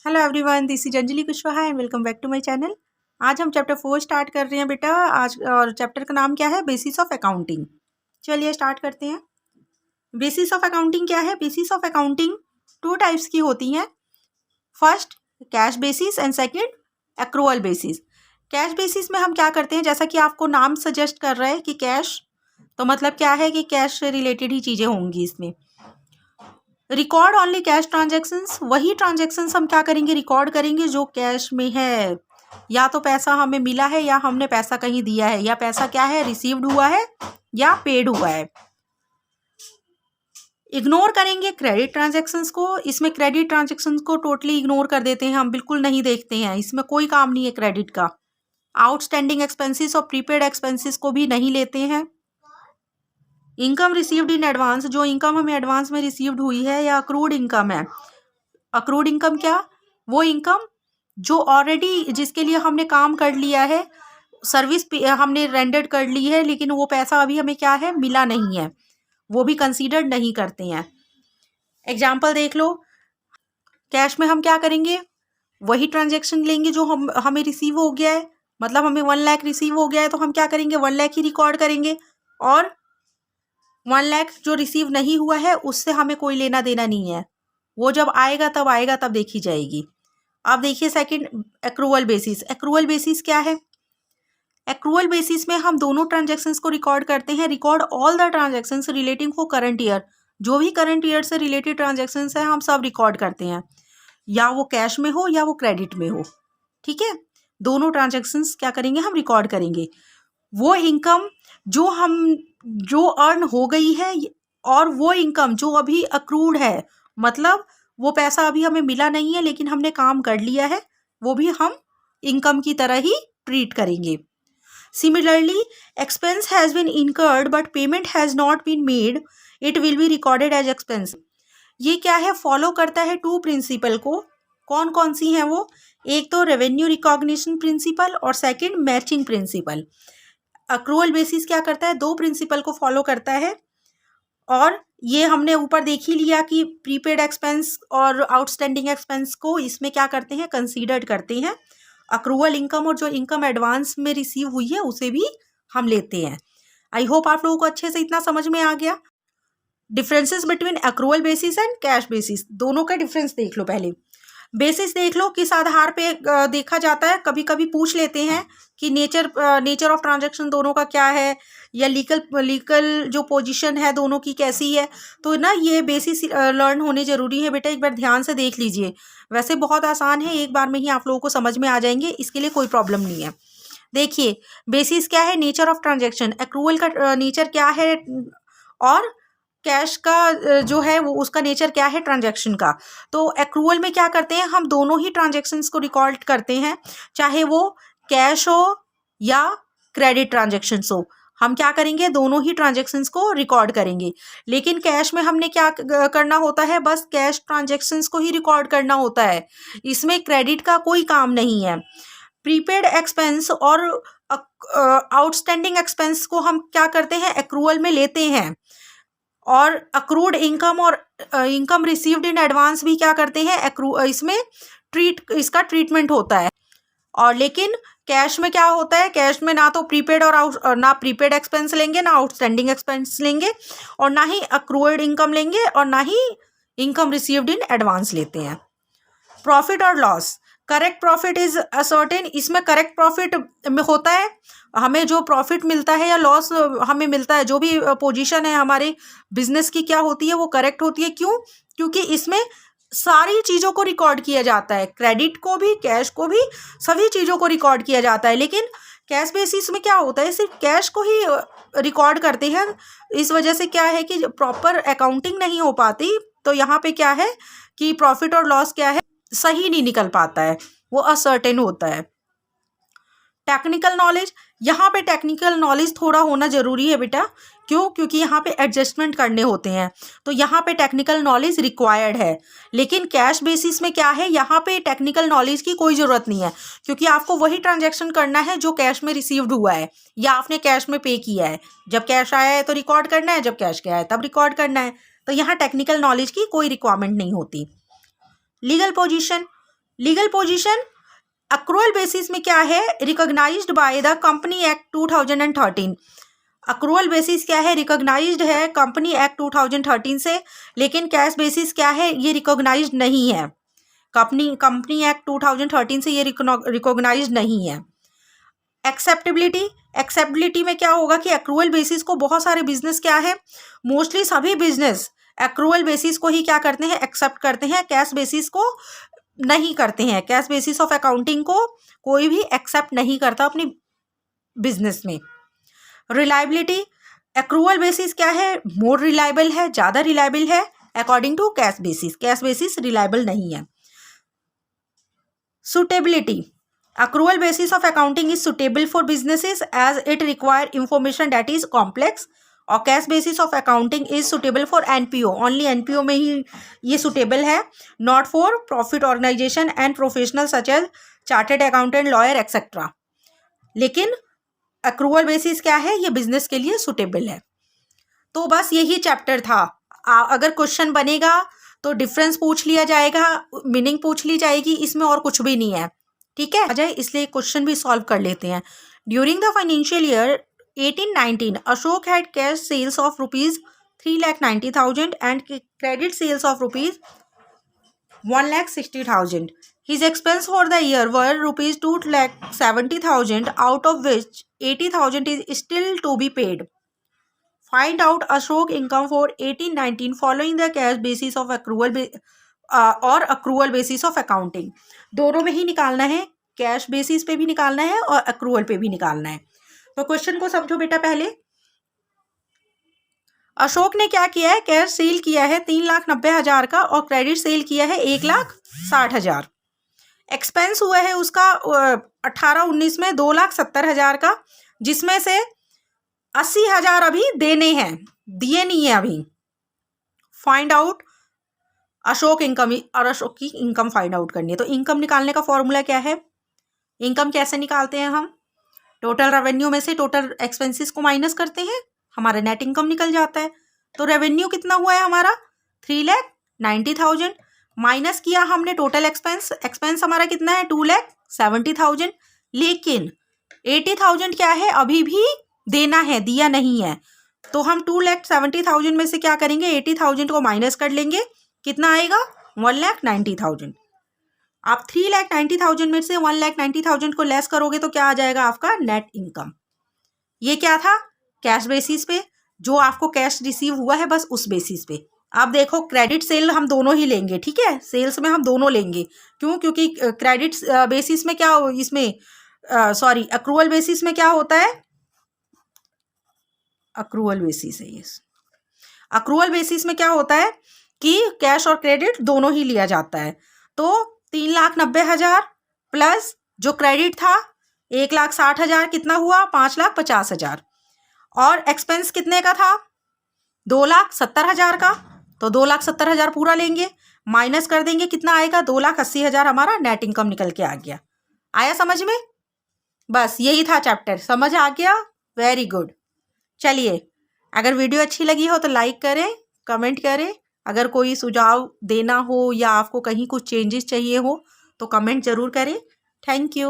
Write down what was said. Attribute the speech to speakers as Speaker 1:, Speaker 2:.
Speaker 1: Hello everyone, this is Anjali Kushwaha and welcome back to my channel. आज हम chapter 4 start कर रहे हैं बेटा। आज और चैप्टर का नाम क्या है? Basis of accounting. चलिए स्टार्ट करते हैं। बेसिस ऑफ अकाउंटिंग क्या है? Basis of accounting two types की होती हैं। First cash basis and second accrual basis. Cash basis में हम क्या करते हैं, जैसा कि आपको नाम सजेस्ट कर रहा है कि कैश, तो मतलब क्या है कि कैश से रिलेटेड ही चीज़ें होंगी इसमें। रिकॉर्ड ओनली कैश ट्रांजेक्शन्स, वही ट्रांजेक्शन्स हम क्या करेंगे, रिकॉर्ड करेंगे जो कैश में है। या तो पैसा हमें मिला है या हमने पैसा कहीं दिया है, या पैसा क्या है, रिसीव्ड हुआ है या पेड हुआ है। इग्नोर करेंगे क्रेडिट ट्रांजेक्शन्स को। इसमें क्रेडिट ट्रांजेक्शन्स को टोटली इग्नोर कर देते हैं हम, बिल्कुल नहीं देखते हैं, इसमें कोई काम नहीं है क्रेडिट का। आउटस्टैंडिंग एक्सपेंसेस और प्रीपेड एक्सपेंसेस को भी नहीं लेते हैं। इनकम रिसीव्ड इन एडवांस, जो इनकम हमें एडवांस में रिसीव्ड हुई है या अक्रूड इनकम है। अक्रूड इनकम क्या? वो इनकम जो ऑलरेडी, जिसके लिए हमने काम कर लिया है, सर्विस हमने रेंडर्ड कर ली है, लेकिन वो पैसा अभी हमें क्या है, मिला नहीं है, वो भी कंसीडर्ड नहीं करते हैं। एग्जाम्पल देख लो। कैश में हम क्या करेंगे, वही ट्रांजेक्शन लेंगे जो हमें रिसीव हो गया है। मतलब हमें 1 लाख रिसीव हो गया है तो हम क्या करेंगे, 1 लाख ही रिकॉर्ड करेंगे। और 1 लाख जो रिसीव नहीं हुआ है उससे हमें कोई लेना देना नहीं है, वो जब आएगा तब देखी जाएगी। अब देखिए second accrual basis. Accrual basis क्या है? एक्रूअल बेसिस में हम दोनों ट्रांजेक्शन्स को रिकॉर्ड करते हैं। Record all the transactions relating for current year, जो भी करंट ईयर से रिलेटेड ट्रांजेक्शन्स हैं हम सब रिकॉर्ड करते हैं, या वो कैश में हो या वो क्रेडिट में हो। ठीक है, दोनों ट्रांजेक्शन्स क्या करेंगे, हम रिकॉर्ड करेंगे। वो इनकम जो अर्न हो गई है, और वो इनकम जो अभी अक्रूड है, मतलब वो पैसा अभी हमें मिला नहीं है लेकिन हमने काम कर लिया है, वो भी हम इनकम की तरह ही ट्रीट करेंगे। Similarly, expense has been incurred but payment has not been made, it will be recorded as expense. ये क्या है, फॉलो करता है 2 प्रिंसिपल को। कौन कौन सी हैं वो? एक तो रेवेन्यू रिकॉग्निशन प्रिंसिपल और second matching principal. Accrual basis क्या करता है, 2 प्रिंसिपल को फॉलो करता है। और ये हमने ऊपर देख ही लिया कि प्रीपेड एक्सपेंस और आउटस्टैंडिंग एक्सपेंस को इसमें क्या करते हैं, कंसीडर्ड करते हैं। अक्रूअल इनकम और जो इनकम एडवांस में रिसीव हुई है उसे भी हम लेते हैं। आई होप आप लोगों को अच्छे से इतना समझ में आ गया। Differences between accrual basis and cash basis, दोनों का डिफरेंस देख लो। पहले बेसिस देख लो, किस आधार पे देखा जाता है। कभी कभी पूछ लेते हैं कि नेचर ऑफ ट्रांजैक्शन दोनों का क्या है, या लीगल जो पोजीशन है दोनों की कैसी है। तो ना ये बेसिस लर्न होने ज़रूरी है बेटा, एक बार ध्यान से देख लीजिए। वैसे बहुत आसान है, एक बार में ही आप लोगों को समझ में आ जाएंगे, इसके लिए कोई प्रॉब्लम नहीं है। देखिए बेसिस क्या है, नेचर ऑफ ट्रांजैक्शन। एक्रूअल का नेचर क्या है, और कैश का जो है वो उसका नेचर क्या है, ट्रांजैक्शन का। तो एक्रूअल में क्या करते हैं, हम दोनों ही ट्रांजैक्शंस को रिकॉर्ड करते हैं, चाहे वो कैश हो या क्रेडिट ट्रांजैक्शंस हो। हम क्या करेंगे, दोनों ही ट्रांजैक्शंस को रिकॉर्ड करेंगे। लेकिन कैश में हमने क्या करना होता है, बस कैश ट्रांजैक्शंस को ही रिकॉर्ड करना होता है, इसमें क्रेडिट का कोई काम नहीं है। प्रीपेड एक्सपेंस और आउटस्टैंडिंग एक्सपेंस को हम क्या करते हैं, एक्रूअल में लेते हैं। और अक्रूड इनकम और इनकम रिसीव्ड इन एडवांस भी क्या करते हैं, इसमें इसका ट्रीटमेंट होता है। और लेकिन कैश में क्या होता है, कैश में ना तो प्रीपेड और ना प्रीपेड एक्सपेंस लेंगे, ना आउटस्टैंडिंग एक्सपेंस लेंगे, और ना ही अक्रूड इनकम लेंगे, और ना ही इनकम रिसीव्ड इन एडवांस लेते हैं। प्रॉफिट और loss, correct profit is ascertain. इसमें करेक्ट प्रॉफिट में होता है, हमें जो प्रॉफिट मिलता है या लॉस हमें मिलता है, जो भी पोजीशन है हमारे बिजनेस की क्या होती है, वो करेक्ट होती है। क्यों? क्योंकि इसमें सारी चीज़ों को रिकॉर्ड किया जाता है, क्रेडिट को भी, कैश को भी, सभी चीज़ों को रिकॉर्ड किया जाता है। लेकिन कैश बेसिस में क्या होता है, सिर्फ कैश को ही रिकॉर्ड करते हैं। इस वजह से क्या है कि प्रॉपर अकाउंटिंग नहीं हो पाती। तो यहाँ पे क्या है कि प्रॉफिट और लॉस क्या है, सही नहीं निकल पाता है, वो असर्टेन होता है। टेक्निकल नॉलेज, यहाँ पे टेक्निकल नॉलेज थोड़ा होना ज़रूरी है बेटा। क्यों? क्योंकि यहाँ पे एडजस्टमेंट करने होते हैं, तो यहाँ पे टेक्निकल नॉलेज रिक्वायर्ड है। लेकिन कैश बेसिस में क्या है, यहाँ पे टेक्निकल नॉलेज की कोई ज़रूरत नहीं है, क्योंकि आपको वही ट्रांजैक्शन करना है जो कैश में रिसीव्ड हुआ है या आपने कैश में पे किया है। जब कैश आया है तो रिकॉर्ड करना है, जब कैश गया है तब रिकॉर्ड करना है। तो यहाँ टेक्निकल नॉलेज की कोई रिक्वायरमेंट नहीं होती। Legal position, legal position accrual basis में क्या है, recognised by the company act 2013। Accrual basis क्या है, रिकॉग्नाइज्ड है कंपनी एक्ट 2013 से, लेकिन कैश बेसिस क्या है, ये रिकॉग्नाइज्ड नहीं है। कंपनी एक्ट 2013 से ये रिकॉग्नाइज्ड नहीं है। एक्सेप्टेबिलिटी में क्या होगा कि अक्रूअल बेसिस को बहुत सारे बिजनेस क्या है, मोस्टली सभी बिजनेस अक्रूअल बेसिस को ही क्या करते हैं, एक्सेप्ट करते हैं, कैश बेसिस को नहीं करते हैं। कैश बेसिस ऑफ अकाउंटिंग को कोई भी एक्सेप्ट नहीं करता अपनी बिजनेस में। रिलायबिलिटी, एक्रूअल बेसिस क्या है, मोर रिलायबल है, ज़्यादा रिलायबल है according to cash basis. Cash basis reliable नहीं है। Suitability, accrual basis of accounting is suitable for businesses as it require information that is complex, और cash basis of accounting is suitable for NPO, only NPO में ही ये suitable है, not for profit organisation and professional such as chartered accountant, lawyer etcetera. लेकिन accrual basis क्या है, ये business के लिए सुटेबल है। तो बस यही चैप्टर था। अगर क्वेश्चन बनेगा तो डिफरेंस पूछ लिया जाएगा, मीनिंग पूछ ली जाएगी, इसमें और कुछ भी नहीं है, ठीक है। अजय इसलिए क्वेश्चन भी सॉल्व कर लेते हैं। During the financial year 1819 Ashok had cash sales of rupees 3,90,000 and credit sales of rupees 1,60,000. His expense for the year were rupees 2,70,000, out of which 80,000 is still to be paid. Find out Ashok income for 1819 following the cash basis of accrual और accrual basis of accounting. दोनों में ही निकालना है, cash basis पे भी निकालना है और अक्रूअल पे भी निकालना है। तो क्वेश्चन को समझो बेटा। पहले अशोक ने क्या किया है, कैश सेल किया है 3,90,000 का और क्रेडिट सेल किया है 1,60,000। एक्सपेंस हुआ है उसका 18-19 में 2,70,000 का, जिसमें से 80,000 अभी देने हैं, दिए नहीं है अभी। फाइंड आउट अशोक इनकम, और अशोक की इनकम फाइंड आउट करनी है। तो इनकम निकालने का फॉर्मूला क्या है, इनकम कैसे निकालते हैं हम, टोटल रेवेन्यू में से टोटल एक्सपेंसेस को माइनस करते हैं, हमारा नेट इनकम निकल जाता है। तो रेवेन्यू कितना हुआ है हमारा 3,90,000, माइनस किया हमने टोटल एक्सपेंस हमारा कितना है 2,70,000, लेकिन 80,000 क्या है अभी भी देना है, दिया नहीं है। तो हम 2,70,000 में से क्या करेंगे, 80,000 को माइनस कर लेंगे, कितना आएगा 1,90,000। आप 3,90,000 में से 1,90,000 को लेस करोगे तो क्या आ जाएगा आपका नेट इनकम। ये क्या था, कैश बेसिस पे, जो आपको कैश रिसीव हुआ है बस उस बेसिस पे। आप देखो क्रेडिट सेल हम दोनों ही लेंगे, ठीक है, सेल्स में हम दोनों लेंगे। क्यों, क्योंकि क्रेडिट बेसिस में क्या, इसमें सॉरी अक्रूअल बेसिस में क्या होता है, अक्रूअल बेसिस है ये। अक्रूअल बेसिस में क्या होता है कि कैश और क्रेडिट दोनों ही लिया जाता है। तो 3,90,000 प्लस जो क्रेडिट था 1,60,000 कितना हुआ 5,50,000, और एक्सपेंस कितने का था 2,70,000 का, तो 2,70,000 पूरा लेंगे, माइनस कर देंगे, कितना आएगा 2,80,000 हमारा नेट इनकम निकल के आ गया। आया समझ में, बस यही था चैप्टर, समझ आ गया, वेरी गुड। चलिए, अगर वीडियो अच्छी लगी हो तो लाइक करें, कमेंट करें, अगर कोई सुझाव देना हो या आपको कहीं कुछ चेंजेस चाहिए हो तो कमेंट ज़रूर करें। Thank you.